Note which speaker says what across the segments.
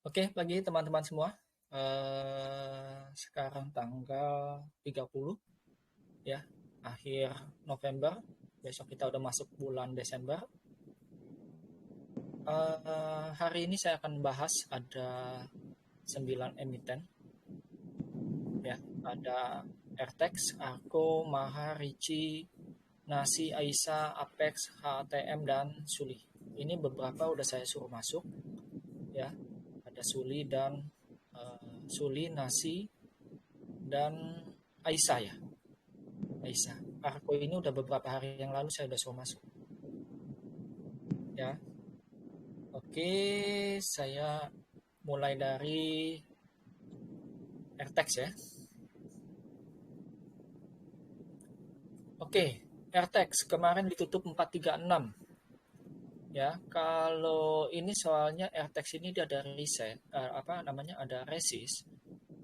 Speaker 1: Oke, pagi teman-teman semua. Sekarang tanggal 30 ya, akhir November. Besok kita udah masuk bulan Desember. Hari ini saya akan bahas ada 9 emiten ya. Ada Airtex, Arko, Maha, Ricci, Nasi, Aisa, Apex, HTM, dan Suli. Ini beberapa udah saya suruh masuk ya. Ada Suli dan Suli, Nasi, dan Aisa ya. Aisyah. Arko ini udah beberapa hari yang lalu saya udah suruh masuk. Ya, oke, saya mulai dari AirTags ya. Oke, AirTags kemarin ditutup 436. Ya, kalau ini soalnya AirTags ini dia ada reset, apa namanya, ada resist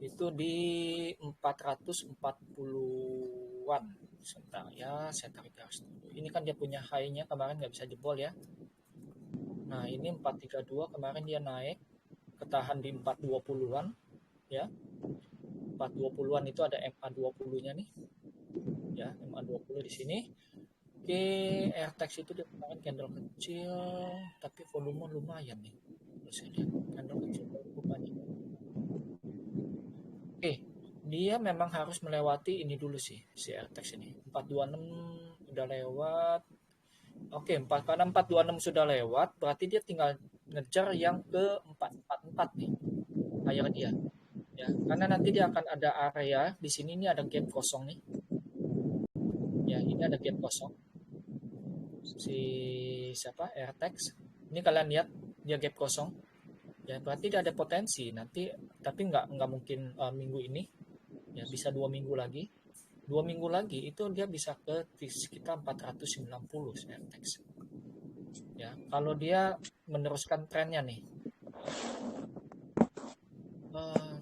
Speaker 1: itu di 440-an. Sebentar ya, saya tarik garis dulu. Ini kan dia punya high-nya kemarin nggak bisa jebol ya. Nah, ini 432 kemarin dia naik, ketahan di 420-an ya. 420-an itu ada MA20-nya nih. Ya, MA20 di sini. Oke, AirTags itu dia kemarin candle kecil, tapi volume lumayan nih. Terus saya lihat candle kecil banyak. Oke, dia memang harus melewati ini dulu sih, si AirTags ini. 426 udah lewat. Oke, karena 426 sudah lewat, berarti dia tinggal ngejar yang ke 444 nih, higher dia. Ya, karena nanti dia akan ada area di sini, ini ada gap kosong nih. Ya, ini ada gap kosong. Si siapa? AirTags. Ini kalian lihat dia gap kosong. Ya, berarti dia ada potensi nanti, tapi nggak mungkin minggu ini. Ya, bisa 2 minggu lagi. 2 minggu lagi itu dia bisa ke sekitar 490 AirTags. Ya, kalau dia meneruskan trennya nih.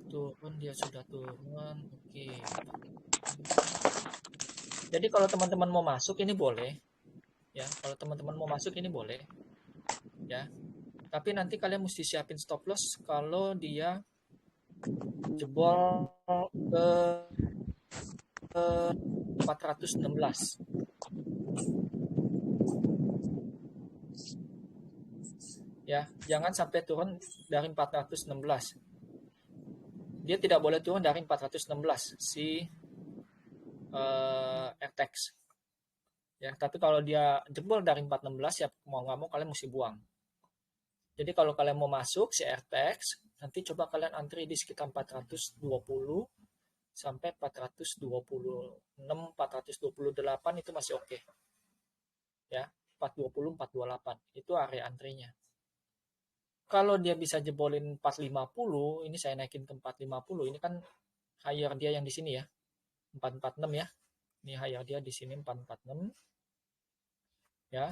Speaker 1: Turun, dia sudah turun. Oke. Jadi kalau teman-teman mau masuk ini boleh. Ya, kalau teman-teman mau masuk ini boleh. Ya, tapi nanti kalian mesti siapin stop loss kalau dia jebol ke 416. Ya, jangan sampai turun dari 416. Dia tidak boleh turun dari 416 si RTX. Ya, tapi kalau dia jebol dari 416 ya mau nggak mau kalian mesti buang. Jadi kalau kalian mau masuk si RTX, nanti coba kalian antri di sekitar 420 sampai 426, 428 itu masih oke. Ya, 420, 428 itu area antrinya. Kalau dia bisa jebolin 450, ini saya naikin ke 450, ini kan higher dia yang di sini ya, 446 ya. Ini higher dia di sini 446 ya.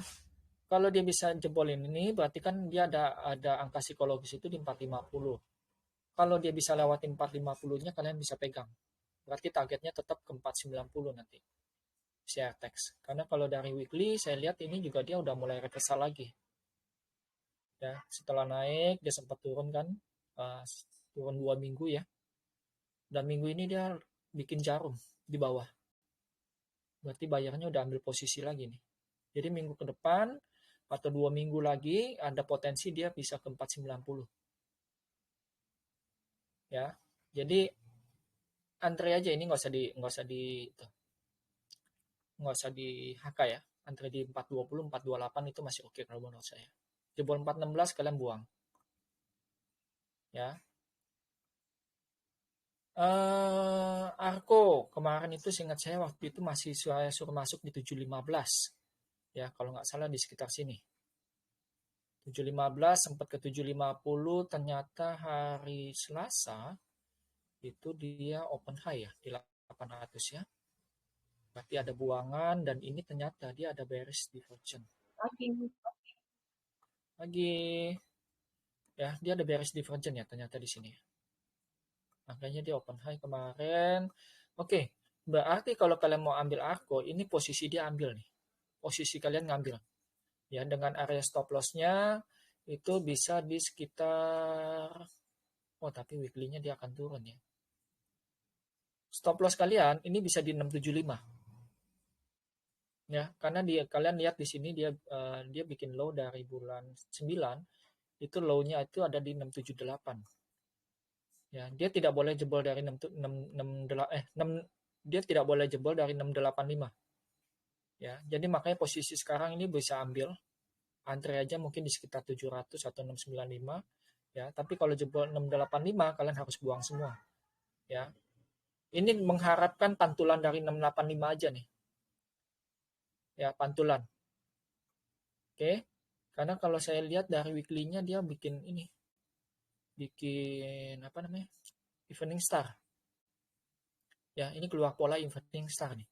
Speaker 1: Kalau dia bisa jebolin ini berarti kan dia ada angka psikologis itu di 450. Kalau dia bisa lewatin 450-nya kalian bisa pegang. Berarti targetnya tetap ke 490 nanti. Share text. Karena kalau dari weekly saya lihat ini juga dia udah mulai reversal lagi. Ya, setelah naik dia sempat turun kan, turun 2 minggu ya. Dan minggu ini dia bikin jarum di bawah. Berarti bayarnya udah ambil posisi lagi nih. Jadi minggu ke depan atau 2 minggu lagi ada potensi dia bisa ke 490. Ya, jadi antre aja ini nggak usah di HK ya. Antre di 420, 428 itu masih oke kalau menurut saya. Jebol 416 kalian buang. Ya. Arko kemarin itu seingat saya waktu itu masih saya suruh masuk di 715. Ya, kalau nggak salah di sekitar sini. 715 sempat ke 750, ternyata hari Selasa itu dia open high ya di 800 ya. Berarti ada buangan dan ini ternyata dia ada bearish divergence. Lagi ya, dia ada bearish divergence ya ternyata di sini. Makanya dia open high kemarin. Oke, berarti kalau kalian mau ambil Arko, ini posisi dia ambil nih. Posisi kalian ngambil. Ya, dengan area stop loss-nya itu bisa di sekitar Oh, tapi weekly-nya dia akan turun ya. Stop loss kalian ini bisa di 675. Ya, karena kalian lihat di sini dia bikin low dari bulan 9, itu low-nya itu ada di 678. Ya, dia tidak boleh jebol dari 6 dia tidak boleh jebol dari 685. Ya, jadi makanya posisi sekarang ini bisa ambil antre aja mungkin di sekitar 700 atau 695 ya, tapi kalau jebol 685 kalian harus buang semua. Ya. Ini mengharapkan pantulan dari 685 aja nih. Ya, pantulan. Oke. Karena kalau saya lihat dari weekly-nya dia bikin ini. Bikin apa namanya? Evening star. Ya, ini keluar pola evening star nih.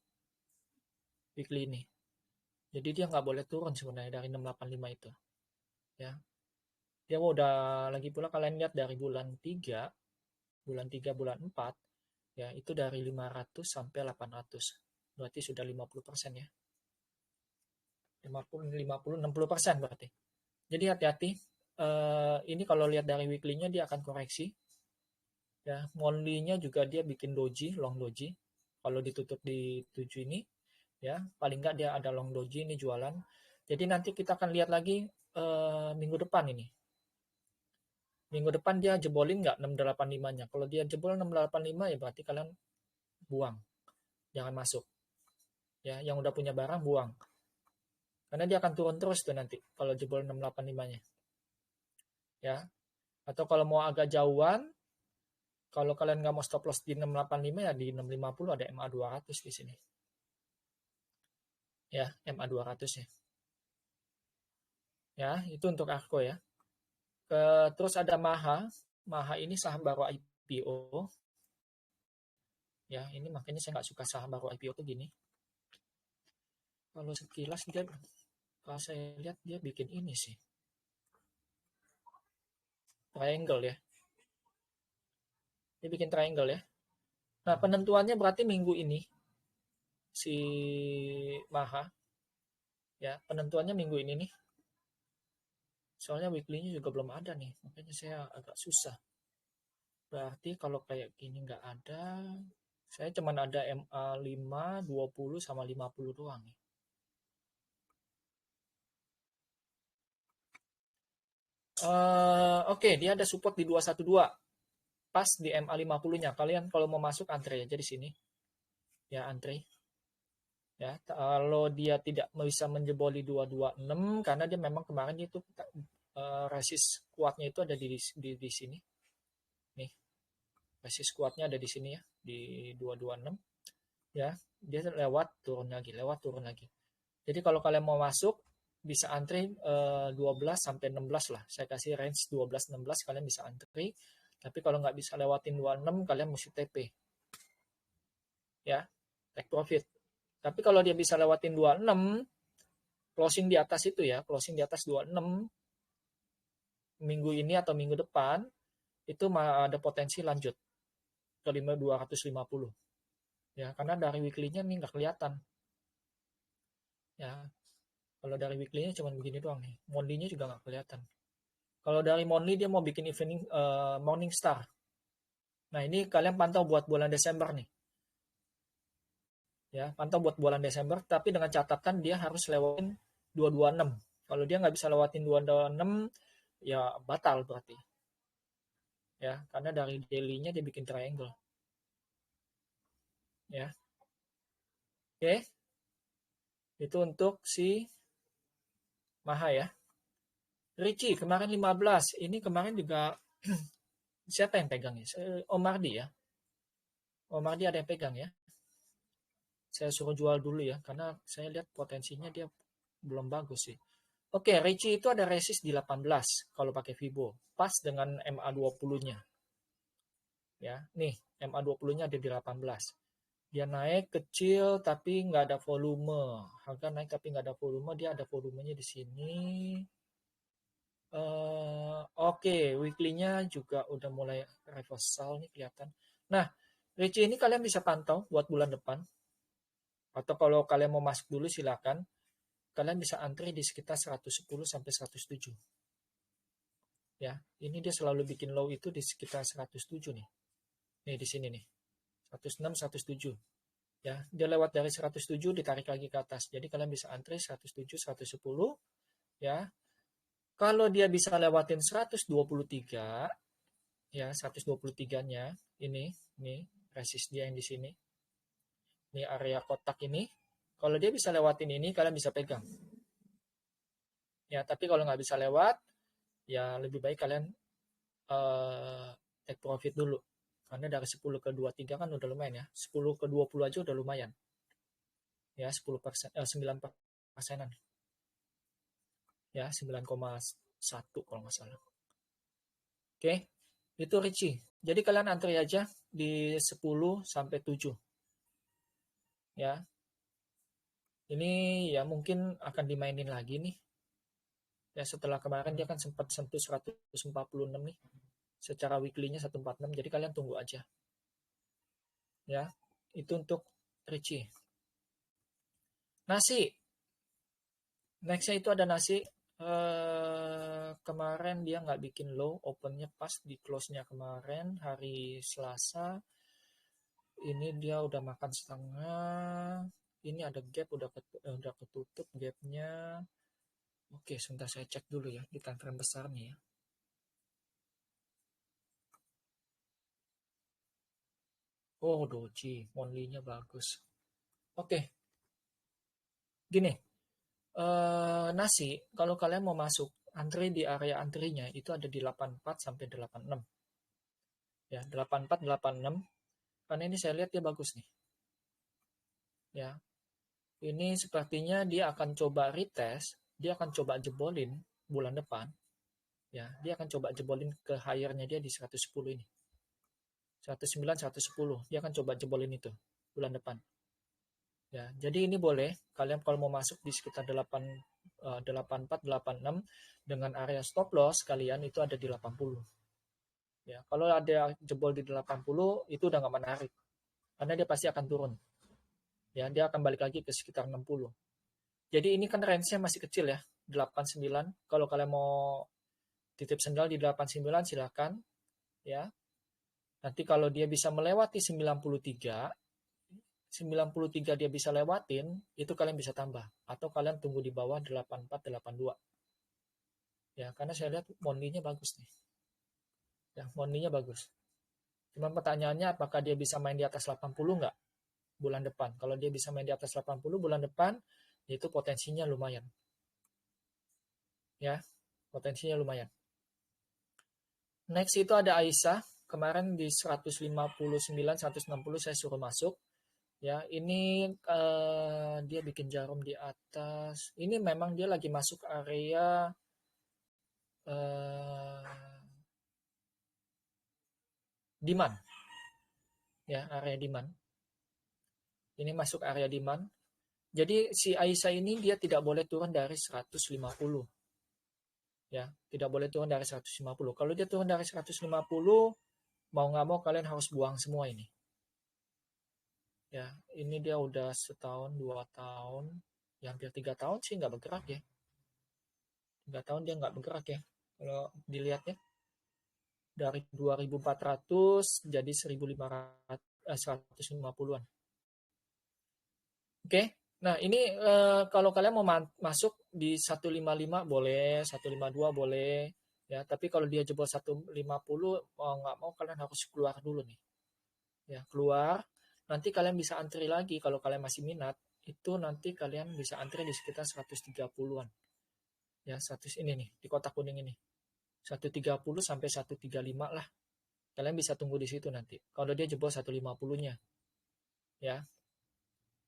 Speaker 1: Weekly ini. Jadi dia nggak boleh turun sebenarnya dari 685 itu. Ya. Dia udah lagi pula kalian lihat dari bulan 3, bulan 3, bulan 4, ya itu dari 500 sampai 800. Berarti sudah 50% ya. 50, 50, 60% berarti. Jadi hati-hati. Ini kalau lihat dari weekly-nya dia akan koreksi. Ya, monthly-nya juga dia bikin doji, long doji. Kalau ditutup di 7 ini, ya paling nggak dia ada long doji ini jualan. Jadi nanti kita akan lihat lagi minggu depan ini. Minggu depan dia jebolin nggak 685-nya. Kalau dia jebol 685 ya berarti kalian buang. Jangan masuk. Ya, yang udah punya barang buang. Karena dia akan turun terus tuh nanti kalau jebol 685-nya. Ya. Atau kalau mau agak jauhan, kalau kalian nggak mau stop loss di 685 ya di 650 ada MA 200 di sini. Ya, MA 200 ya. Ya, itu untuk Arko ya. Terus ada Maha. Maha ini saham baru IPO. Ya, ini makanya saya nggak suka saham baru IPO tuh gini. Kalau sekilas dia, kalau saya lihat dia bikin ini sih. Triangle ya. Dia bikin triangle ya. Nah, penentuannya berarti minggu ini si Maha ya, penentuannya minggu ini nih. Soalnya weekly-nya juga belum ada nih, makanya saya agak susah. Berarti kalau kayak gini nggak ada, saya cuman ada MA 5, 20 sama 50 doang nih. Oke, dia ada support di 212. Pas di MA 50-nya. Kalian kalau mau masuk antre aja di sini. Ya, antre. Ya, kalau dia tidak bisa menjeboli 226 karena dia memang kemarin itu resist kuatnya itu ada di sini. Nih. Resist kuatnya ada di sini ya, di 226. Ya, dia lewat turun lagi. Jadi kalau kalian mau masuk bisa antri 12 sampai 16 lah. Saya kasih range 12 16 kalian bisa antri. Tapi kalau nggak bisa lewatin 26 kalian mesti TP. Ya, take profit. Tapi kalau dia bisa lewatin 26 closing di atas itu ya, closing di atas 26 minggu ini atau minggu depan itu ada potensi lanjut ke 250. Ya, karena dari weekly-nya nih nggak kelihatan. Ya, kalau dari weekly-nya cuma begini doang nih. Monthly-nya juga nggak kelihatan. Kalau dari monthly dia mau bikin evening morning star. Nah, ini kalian pantau buat bulan Desember nih. Ya, pantau buat bulan Desember, tapi dengan catatan dia harus lewatin 226. Kalau dia nggak bisa lewatin 226, ya batal berarti. Ya, karena dari daily-nya dia bikin triangle. Ya. Oke. Itu untuk si Maha ya. Ricci kemarin 15. Ini kemarin juga siapa yang pegang ya? Om Mardi ya. Om Mardi ada yang pegang ya. Saya suruh jual dulu ya, karena saya lihat potensinya dia belum bagus sih. Oke, Ricci itu ada resist di 18 kalau pakai Fibo. Pas dengan MA20-nya. Ya, nih MA20-nya ada di 18. Dia naik kecil tapi nggak ada volume. Harga naik tapi nggak ada volume, dia ada volumenya di sini. Oke, weekly-nya juga udah mulai reversal nih kelihatan. Nah, Ricci ini kalian bisa pantau buat bulan depan. Atau kalau kalian mau masuk dulu silakan. Kalian bisa antri di sekitar 110 sampai 107. Ya, ini dia selalu bikin low itu di sekitar 107 nih. Nih di sini nih. 106, 107. Ya, dia lewat dari 107 ditarik lagi ke atas. Jadi kalian bisa antri 107, 110 ya. Kalau dia bisa lewatin 123 ya, 123-nya ini resist dia yang di sini. Ini area kotak ini. Kalau dia bisa lewatin ini, kalian bisa pegang. Ya, tapi kalau nggak bisa lewat, ya lebih baik kalian take profit dulu. Karena dari 10 ke 23 kan udah lumayan ya. 10 ke 20 aja udah lumayan. Ya, 10%, 9%-an. Ya, 9,1 kalau nggak salah. Oke, itu Richie. Jadi kalian antri aja di 10 sampai 7. Ya. Ini ya mungkin akan dimainin lagi nih. Ya, setelah kemarin dia kan sempat sentuh 146 nih. Secara weekly-nya 146, jadi kalian tunggu aja. Ya, itu untuk Richie. Nasi. Nextnya itu ada nasi. Kemarin dia nggak bikin low, opennya pas di close-nya kemarin hari Selasa. Ini dia udah makan setengah. Ini ada gap udah ketutup gapnya. Oke, sebentar saya cek dulu ya di time frame besar nih ya. Oh, doji, monthly-nya bagus. Oke, gini. Nasi, kalau kalian mau masuk, antri di area antrinya itu ada di 84 sampai 86. Ya, 84, 86. Karena ini saya lihat dia bagus nih. Ya, ini sepertinya dia akan coba retest, dia akan coba jebolin bulan depan. Ya, dia akan coba jebolin ke higher-nya dia di 110 ini. 109, 110. Dia akan coba jebolin itu bulan depan. Ya, jadi ini boleh kalian kalau mau masuk di sekitar 84, 86 dengan area stop loss kalian itu ada di 80. Ya, kalau ada jebol di 80 itu udah nggak menarik. Karena dia pasti akan turun. Ya, dia akan balik lagi ke sekitar 60. Jadi ini kan range-nya masih kecil ya, 89. Kalau kalian mau titip sendal di 89 silakan ya. Nanti kalau dia bisa melewati 93 dia bisa lewatin, itu kalian bisa tambah. Atau kalian tunggu di bawah 84, 82. Ya, karena saya lihat money-nya bagus nih. Ya, money-nya bagus. Cuman pertanyaannya apakah dia bisa main di atas 80 nggak bulan depan? Kalau dia bisa main di atas 80 bulan depan, itu potensinya lumayan. Ya, potensinya lumayan. Next itu ada Aisyah. Kemarin di 159, 160 saya suruh masuk. Ya, ini dia bikin jarum di atas. Ini memang dia lagi masuk area demand. Ya, area demand. Ini masuk area demand. Jadi si Aisyah ini dia tidak boleh turun dari 150. Ya, tidak boleh turun dari 150. Kalau dia turun dari 150, mau nggak mau kalian harus buang semua ini. Ya, ini dia udah setahun, 2 tahun, ya hampir 3 tahun sih nggak bergerak ya. 3 tahun dia nggak bergerak ya. Kalau dilihat ya, dari 2.400 jadi 1.500, 150-an. Oke, nah ini kalau kalian mau masuk di 155 boleh, 152 boleh, ya. Tapi kalau dia jebol 150, mau nggak mau kalian harus keluar dulu nih. Ya, keluar. Nanti kalian bisa antri lagi kalau kalian masih minat. Itu nanti kalian bisa antri di sekitar 130-an. Ya, 100 ini nih, di kotak kuning ini. 130 sampai 135 lah. Kalian bisa tunggu di situ nanti. Kalau dia jebol 150-nya. Ya.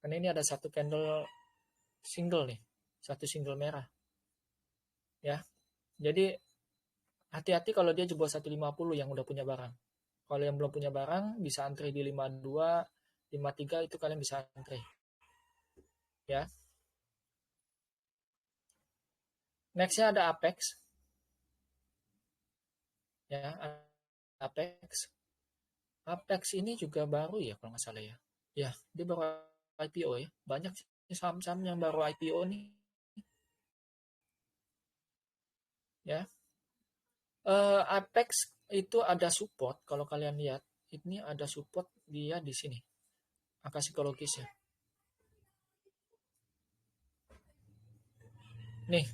Speaker 1: Karena ini ada satu candle single nih. Satu single merah. Ya. Jadi hati-hati kalau dia jebol 150 yang udah punya barang. Kalau yang belum punya barang bisa antri di 52, 53 itu kalian bisa antri. Ya. Nextnya ada Apex. Ya, Apex. Apex ini juga baru ya kalau nggak salah ya. Ya, dia baru IPO ya. Banyak saham-saham yang baru IPO nih. Ya. Apex itu ada support, kalau kalian lihat ini ada support dia di sini, angka psikologisnya. Nih,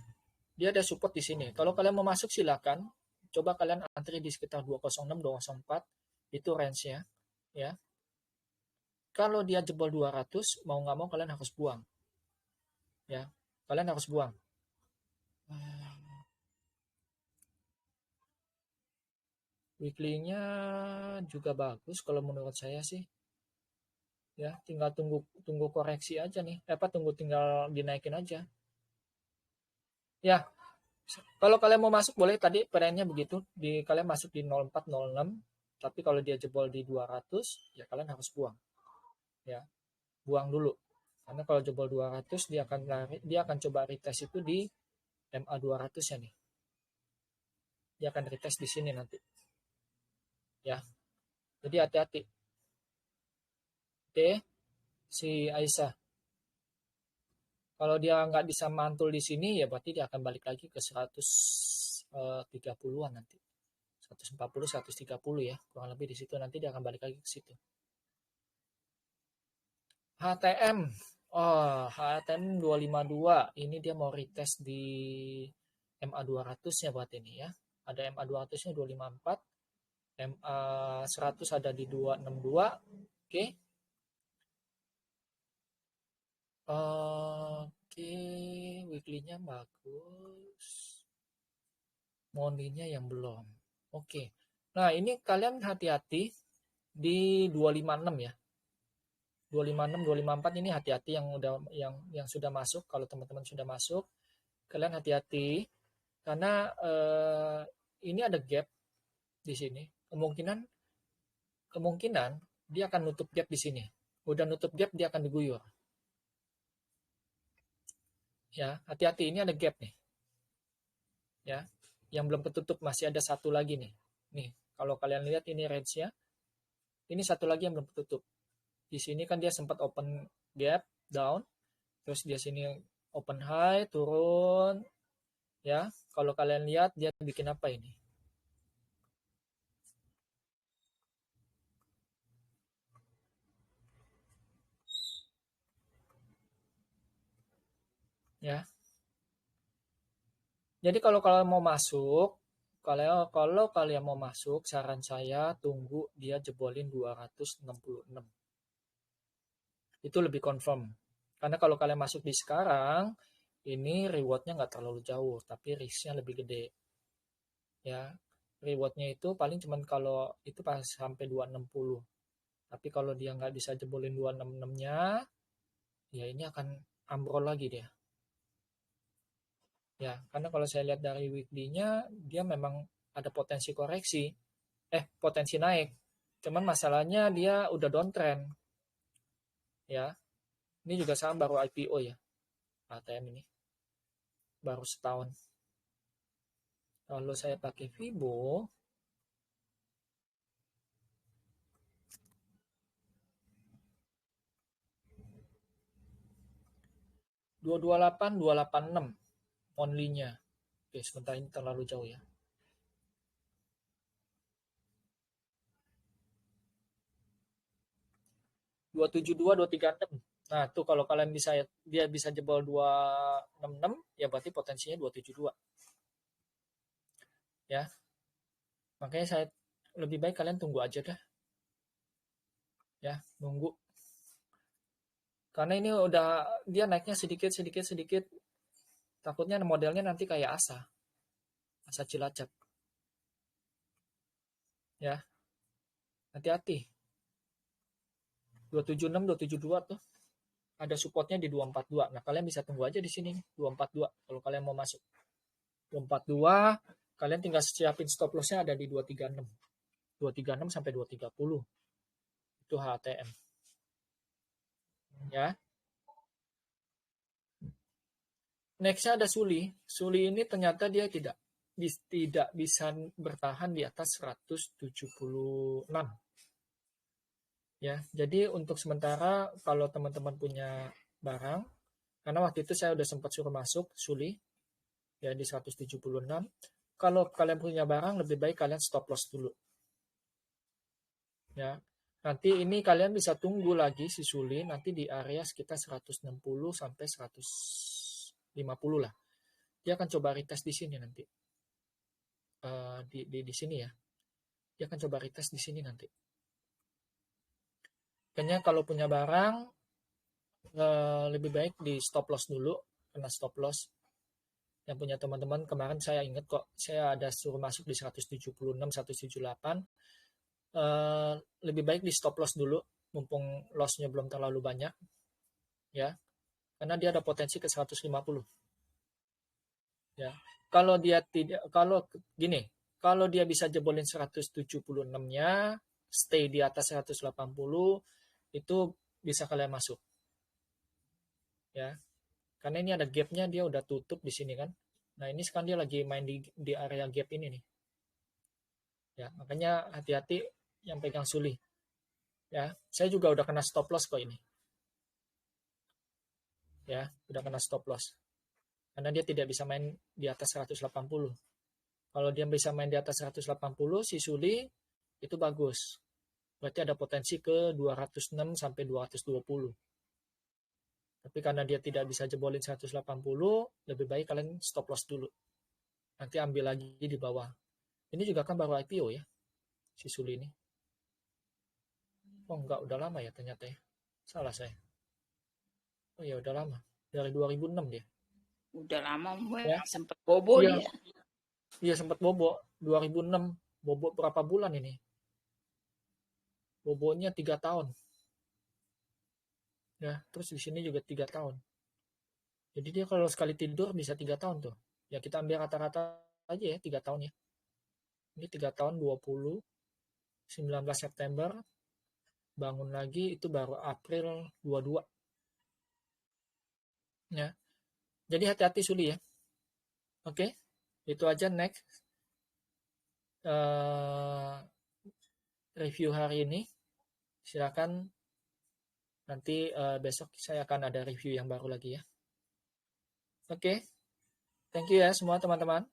Speaker 1: dia ada support di sini. Kalau kalian mau masuk silakan, coba kalian antri di sekitar 206 204, itu range-nya ya. Kalau dia jebol 200, mau nggak mau kalian harus buang. Ya, kalian harus buang. Weekly-nya juga bagus kalau menurut saya sih. Ya, tinggal tunggu koreksi aja nih. Tinggal dinaikin aja. Ya, kalau kalian mau masuk boleh, tadi perennya begitu. Kalian masuk di 04 06, tapi kalau dia jebol di 200, ya kalian harus buang. Ya, buang dulu. Karena kalau jebol 200 dia akan coba retest itu di MA 200 ya nih. Dia akan retest di sini nanti. Ya. Jadi hati-hati. Oke, si Aisyah. Kalau dia nggak bisa mantul di sini, ya berarti dia akan balik lagi ke 130-an nanti. 140, 130 ya. Kurang lebih di situ, nanti dia akan balik lagi ke situ. HTM. Oh, HTM 252. Ini dia mau retest di MA 200-nya buat ini ya. Ada MA 200-nya 254. MA 100 ada di 262. Oke. Oke, weekly-nya bagus. Monthly-nya yang belum. Oke. Nah, ini kalian hati-hati di 256 ya. 256, 254 ini hati-hati yang sudah masuk. Kalau teman-teman sudah masuk, kalian hati-hati karena ini ada gap di sini. Kemungkinan dia akan nutup gap di sini. Udah nutup gap, dia akan diguyur. Ya, hati-hati, ini ada gap nih. Ya, yang belum ketutup, masih ada satu lagi nih. Nih, kalau kalian lihat ini range-nya. Ini satu lagi yang belum ketutup. Di sini kan dia sempat open gap down, terus dia sini open high, turun. Ya, kalau kalian lihat dia bikin apa ini? Ya. Jadi kalau kalian mau masuk, kalau kalian mau masuk, saran saya tunggu dia jebolin 266. Itu lebih confirm. Karena kalau kalian masuk di sekarang, ini rewardnya nggak terlalu jauh, tapi risknya lebih gede. Ya, rewardnya itu paling cuman kalau itu pas sampai 260. Tapi kalau dia nggak bisa jebolin 266-nya, ya ini akan ambrol lagi dia. Ya, karena kalau saya lihat dari weekly-nya, dia memang ada potensi koreksi. Potensi naik. Cuman masalahnya dia udah downtrend. Ya, ini juga sama baru IPO ya, ATM ini. Baru setahun. Kalau saya pakai Vibo, 228, 286 only-nya. Oke, sebentar, ini terlalu jauh ya. 272, 236. Nah, tuh kalau kalian dia bisa jebol 266, ya berarti potensinya 272. Ya. Makanya saya lebih baik kalian tunggu aja dah. Ya, nunggu. Karena ini udah dia naiknya sedikit sedikit sedikit. Takutnya modelnya nanti kayak Asa Cilacap. Ya. Hati-hati. 276, 272 tuh ada supportnya di 242. Nah, kalian bisa tunggu aja di sini 242 kalau kalian mau masuk. 242, kalian tinggal siapin stop loss-nya ada di 236. 236 sampai 230. Itu HTM. Ya. Nextnya ada Suli. Suli ini ternyata dia tidak bisa bertahan di atas 176. Ya, jadi untuk sementara kalau teman-teman punya barang, karena waktu itu saya udah sempat suruh masuk Suli ya di 176. kalau kalian punya barang lebih baik kalian stop loss dulu. Ya. Nanti ini kalian bisa tunggu lagi si Suli nanti di area sekitar 160 sampai 150 lah. Dia akan coba retest di sini nanti. Di sini ya. Dia akan coba retest di sini nanti. Kayaknya kalau punya barang lebih baik di stop loss dulu, kena stop loss. Yang punya teman-teman kemarin saya ingat kok, saya ada suruh masuk di 176, 178. Lebih baik di stop loss dulu, mumpung lossnya belum terlalu banyak, ya, karena dia ada potensi ke 150. Ya, kalau dia tidak, kalau gini, kalau dia bisa jebolin 176-nya, stay di atas 180, itu bisa kalian masuk. Ya, karena ini ada gapnya, dia udah tutup di sini kan. Nah ini sekarang dia lagi main di area gap ini nih. Ya, makanya hati-hati yang pegang Suli. Ya, saya juga udah kena stop loss kok ini. Ya, udah kena stop loss. Karena dia tidak bisa main di atas 180. Kalau dia bisa main di atas 180, si Suli itu bagus. Berarti ada potensi ke 206 sampai 220. Tapi karena dia tidak bisa jebolin 180, lebih baik kalian stop loss dulu. Nanti ambil lagi di bawah. Ini juga kan baru IPO ya, si Suli ini. Oh enggak, udah lama ya ternyata ya. Salah saya. Oh ya udah lama. Dari 2006 dia.
Speaker 2: Udah lama,
Speaker 1: Ya.
Speaker 2: sempat bobo
Speaker 1: Iya.
Speaker 2: dia.
Speaker 1: Iya sempat bobo. 2006. Bobo berapa bulan ini? Bobonya 3 tahun. Ya, terus di sini juga 3 tahun. Jadi dia kalau sekali tidur bisa 3 tahun tuh. Ya kita ambil rata-rata aja ya 3 tahun ya. Ini 3 tahun 20, 19 September, bangun lagi itu baru April 22. Ya. Jadi hati-hati Suli ya. Oke. Itu aja next. Review hari ini. Silakan nanti besok saya akan ada review yang baru lagi ya. Oke. Thank you ya semua teman-teman.